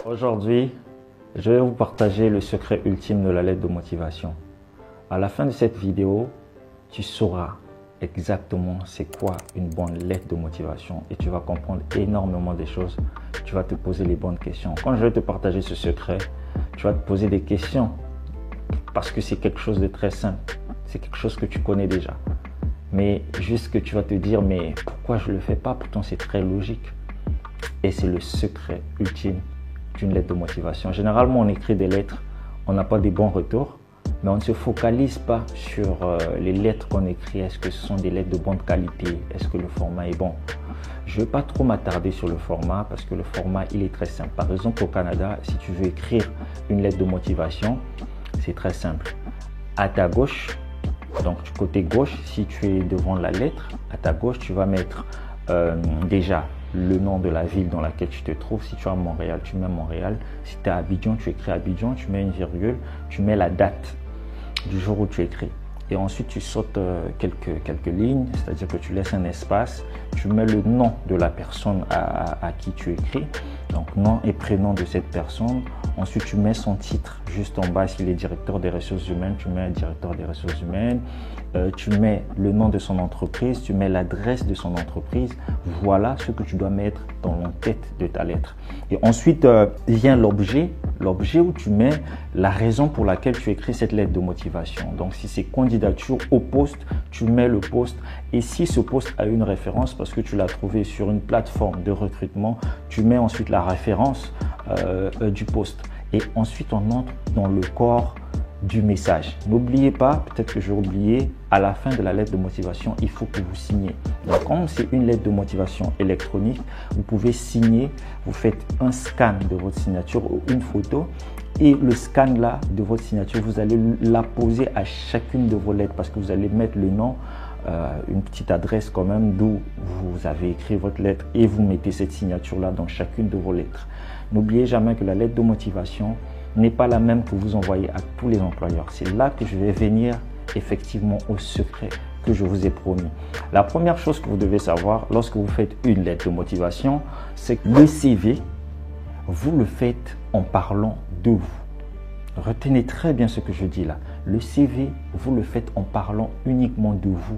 Aujourd'hui, je vais vous partager le secret ultime de la lettre de motivation. À la fin de cette vidéo, tu sauras exactement c'est quoi une bonne lettre de motivation et tu vas comprendre énormément des choses. Tu vas te poser les bonnes questions. Quand je vais te partager ce secret, tu vas te poser des questions parce que c'est quelque chose de très simple. C'est quelque chose que tu connais déjà. Mais juste que tu vas te dire, mais pourquoi je ne le fais pas? Pourtant, c'est très logique. Et c'est le secret ultime d'une lettre de motivation. Généralement, on écrit des lettres, on n'a pas des bons retours, mais on ne se focalise pas sur les lettres qu'on écrit. Est-ce que ce sont des lettres de bonne qualité? Est-ce que le format est bon? Je ne vais pas trop m'attarder sur le format parce que le format, il est très simple. Par exemple, au Canada, si tu veux écrire une lettre de motivation, c'est très simple. À ta gauche, donc du côté gauche, si tu es devant la lettre, à ta gauche, tu vas mettre déjà le nom de la ville dans laquelle tu te trouves. Si tu es à Montréal, tu mets Montréal. Si tu es à Abidjan, tu écris Abidjan, tu mets une virgule, tu mets la date du jour où tu écris. Et ensuite, tu sautes quelques lignes, c'est-à-dire que tu laisses un espace, tu mets le nom de la personne à qui tu écris, donc nom et prénom de cette personne. Ensuite, tu mets son titre juste en bas. S'il est directeur des ressources humaines, tu mets directeur des ressources humaines. Tu mets le nom de son entreprise, tu mets l'adresse de son entreprise. Voilà ce que tu dois mettre dans l'entête de ta lettre. Et ensuite vient l'objet où tu mets la raison pour laquelle tu écris cette lettre de motivation. Donc si c'est candidature au poste, tu mets le poste. Et si ce poste a une référence parce que tu l'as trouvé sur une plateforme de recrutement, tu mets ensuite la référence du poste. Et ensuite on entre dans le corps du message. N'oubliez pas, peut-être que j'ai oublié, à la fin de la lettre de motivation, il faut que vous signez. Donc, comme c'est une lettre de motivation électronique, vous pouvez signer, vous faites un scan de votre signature ou une photo et le scan là de votre signature, vous allez la poser à chacune de vos lettres parce que vous allez mettre le nom, une petite adresse quand même d'où vous avez écrit votre lettre et vous mettez cette signature là dans chacune de vos lettres. N'oubliez jamais que la lettre de motivation n'est pas la même que vous envoyez à tous les employeurs. C'est là que je vais venir effectivement au secret que je vous ai promis. La première chose que vous devez savoir lorsque vous faites une lettre de motivation, c'est que le CV, vous le faites en parlant de vous. Retenez très bien ce que je dis là. Le CV, vous le faites en parlant uniquement de vous,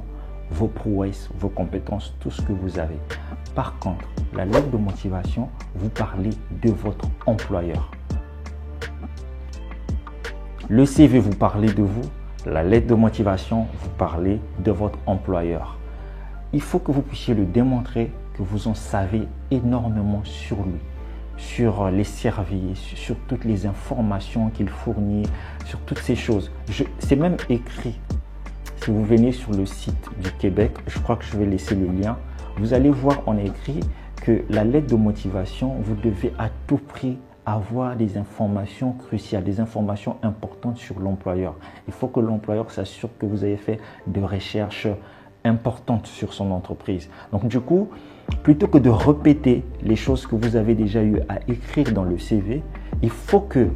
vos prouesses, vos compétences, tout ce que vous avez. Par contre, la lettre de motivation, vous parlez de votre employeur. Le CV, vous parlez de vous. La lettre de motivation, vous parlez de votre employeur. Il faut que vous puissiez le démontrer que vous en savez énormément sur lui, sur les services, sur toutes les informations qu'il fournit, sur toutes ces choses. C'est même écrit. Si vous venez sur le site du Québec, je crois que je vais laisser le lien, vous allez voir, on a écrit que la lettre de motivation, vous devez à tout prix avoir des informations cruciales, des informations importantes sur l'employeur. Il faut que l'employeur s'assure que vous avez fait des recherches importantes sur son entreprise. Donc du coup, plutôt que de répéter les choses que vous avez déjà eu à écrire dans le CV, il faut que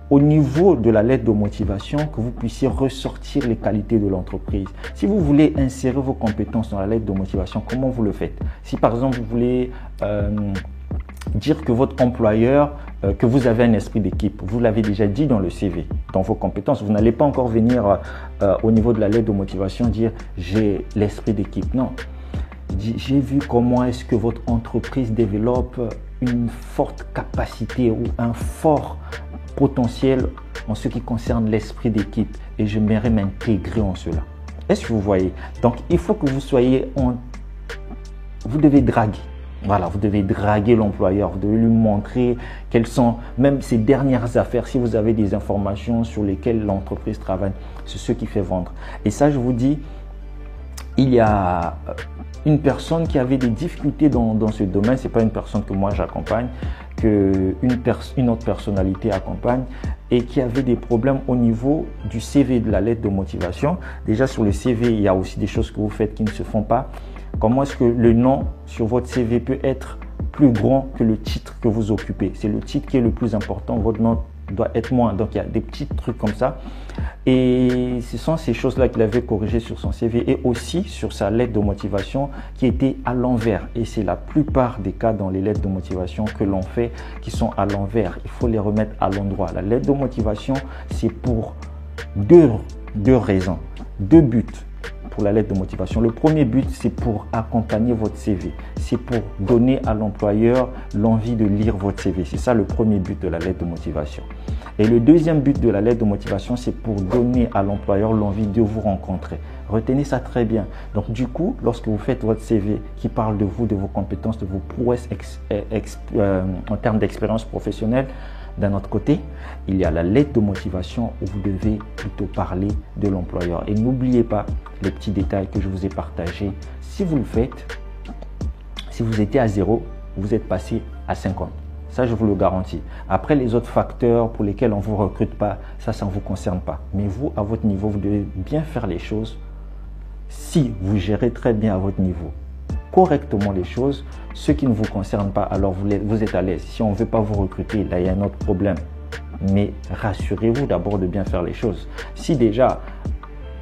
au niveau de la lettre de motivation, que vous puissiez ressortir les qualités de l'entreprise. Si vous voulez insérer vos compétences dans la lettre de motivation, comment vous le faites? Si par exemple vous voulez dire que votre employeur, que vous avez un esprit d'équipe, vous l'avez déjà dit dans le CV, dans vos compétences. Vous n'allez pas encore venir au niveau de la lettre de motivation dire j'ai l'esprit d'équipe. Non, j'ai vu comment est-ce que votre entreprise développe une forte capacité ou un fort potentiel en ce qui concerne l'esprit d'équipe et j'aimerais m'intégrer en cela. Est-ce que vous voyez? Donc il faut que vous soyez vous devez draguer. Voilà, vous devez draguer l'employeur, vous devez lui montrer quelles sont même ses dernières affaires. Si vous avez des informations sur lesquelles l'entreprise travaille, c'est ce qui fait vendre. Et ça, je vous dis, il y a une personne qui avait des difficultés dans ce domaine. Ce n'est pas une personne que moi j'accompagne, qu'une autre personnalité accompagne et qui avait des problèmes au niveau du CV de la lettre de motivation. Déjà sur le CV, il y a aussi des choses que vous faites qui ne se font pas. Comment est-ce que le nom sur votre CV peut être plus grand que le titre que vous occupez? C'est le titre qui est le plus important. Votre nom doit être moins. Donc, il y a des petits trucs comme ça. Et ce sont ces choses-là qu'il avait corrigées sur son CV et aussi sur sa lettre de motivation qui était à l'envers. Et c'est la plupart des cas dans les lettres de motivation que l'on fait qui sont à l'envers. Il faut les remettre à l'endroit. La lettre de motivation, c'est pour deux raisons, deux buts. Pour la lettre de motivation. Le premier but, c'est pour accompagner votre CV. C'est pour donner à l'employeur l'envie de lire votre CV. C'est ça le premier but de la lettre de motivation. Et le deuxième but de la lettre de motivation, c'est pour donner à l'employeur l'envie de vous rencontrer. Retenez ça très bien. Donc du coup, lorsque vous faites votre CV qui parle de vous, de vos compétences, de vos prouesses en termes d'expérience professionnelle, d'un autre côté, il y a la lettre de motivation où vous devez plutôt parler de l'employeur. Et n'oubliez pas les petits détails que je vous ai partagés. Si vous le faites, si vous étiez à 0, vous êtes passé à 50. Ça, je vous le garantis. Après, les autres facteurs pour lesquels on ne vous recrute pas, ça ne vous concerne pas. Mais vous, à votre niveau, vous devez bien faire les choses. Si vous gérez très bien à votre niveau, correctement les choses, ce qui ne vous concerne pas, alors vous êtes à l'aise. Si on ne veut pas vous recruter, là, il y a un autre problème. Mais rassurez-vous d'abord de bien faire les choses. Si déjà,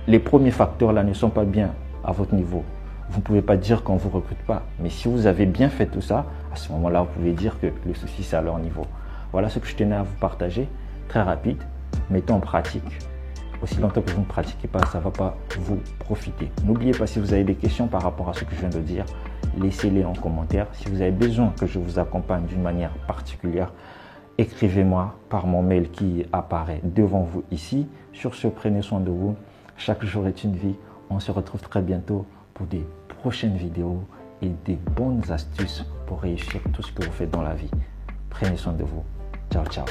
les premiers facteurs là ne sont pas bien à votre niveau, vous ne pouvez pas dire qu'on ne vous recrute pas. Mais si vous avez bien fait tout ça, à ce moment-là, vous pouvez dire que le souci, c'est à leur niveau. Voilà ce que je tenais à vous partager. Très rapide. Mettez en pratique. Aussi longtemps que vous ne pratiquez pas, ça ne va pas vous profiter. N'oubliez pas, si vous avez des questions par rapport à ce que je viens de dire, laissez-les en commentaire. Si vous avez besoin que je vous accompagne d'une manière particulière, écrivez-moi par mon mail qui apparaît devant vous ici. Sur ce, prenez soin de vous. Chaque jour est une vie. On se retrouve très bientôt pour des prochaines vidéos et des bonnes astuces pour réussir tout ce que vous faites dans la vie. Prenez soin de vous. Ciao, ciao.